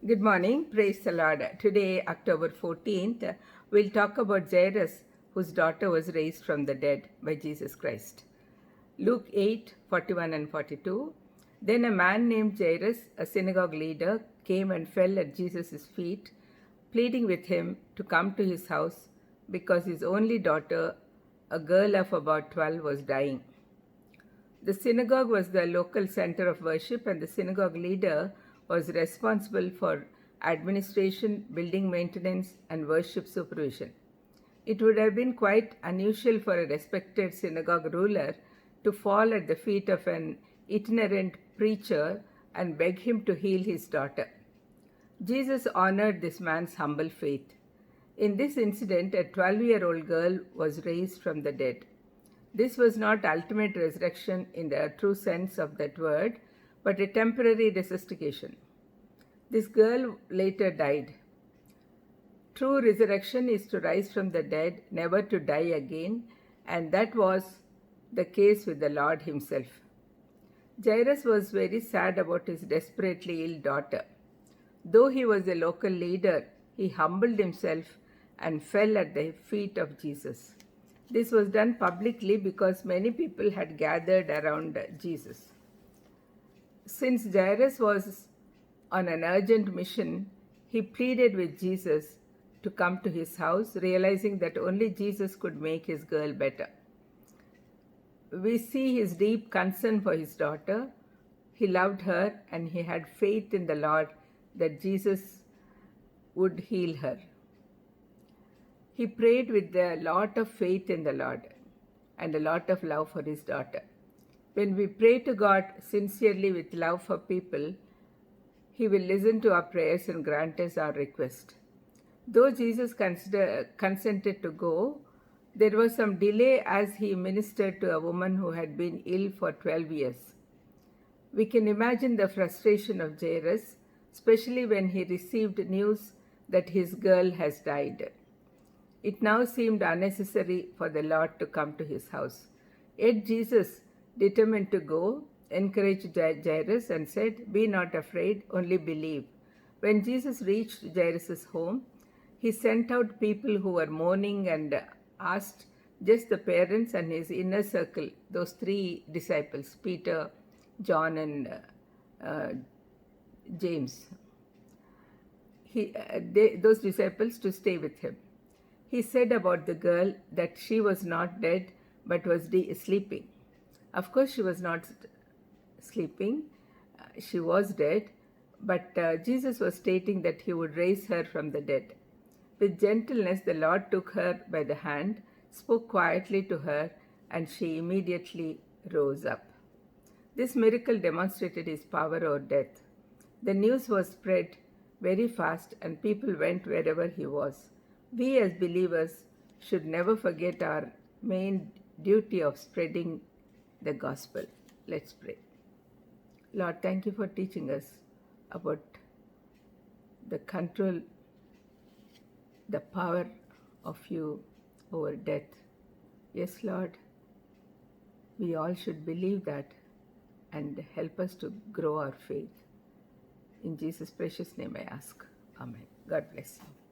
Good morning. Praise the Lord. Today, October 14th, we'll talk about Jairus, whose daughter was raised from the dead by Jesus Christ. Luke 8:41 and 42. Then a man named Jairus, a synagogue leader, came and fell at Jesus' feet, pleading with him to come to his house because his only daughter, a girl of about 12, was dying. The synagogue was the local center of worship, and the synagogue leader was responsible for administration, building maintenance, and worship supervision. It would have been quite unusual for a respected synagogue ruler to fall at the feet of an itinerant preacher and beg him to heal his daughter. Jesus honored this man's humble faith. In this incident, a 12-year-old girl was raised from the dead. This was not ultimate resurrection in the true sense of that word, but a temporary resuscitation. This girl later died. True resurrection is to rise from the dead, never to die again, and that was the case with the Lord himself. Jairus was very sad about his desperately ill daughter. Though he was a local leader, he humbled himself and fell at the feet of Jesus. This was done publicly because many people had gathered around Jesus. Since Jairus was on an urgent mission, he pleaded with Jesus to come to his house, realizing that only Jesus could make his girl better. We see his deep concern for his daughter. He loved her and he had faith in the Lord that Jesus would heal her. He prayed with a lot of faith in the Lord and a lot of love for his daughter. When we pray to God sincerely with love for people, He will listen to our prayers and grant us our request. Though Jesus consented to go, there was some delay as he ministered to a woman who had been ill for 12 years. We can imagine the frustration of Jairus, especially when he received news that his girl has died. It now seemed unnecessary for the Lord to come to his house. Yet Jesus, determined to go, encouraged Jairus and said, "Be not afraid, only believe." When Jesus reached Jairus' home, he sent out people who were mourning and asked just the parents and his inner circle, those three disciples, Peter, John, and James, those disciples to stay with him. He said about the girl that she was not dead but was sleeping. Of course, she was not sleeping, she was dead, but Jesus was stating that he would raise her from the dead. With gentleness, the Lord took her by the hand, spoke quietly to her, and she immediately rose up. This miracle demonstrated his power over death. The news was spread very fast, and people went wherever he was. We as believers should never forget our main duty of spreading the gospel. Let's pray. Lord, thank you for teaching us about the control, the power of you over death. Yes, Lord, we all should believe that and help us to grow our faith. In Jesus' precious name I ask. Amen. God bless you.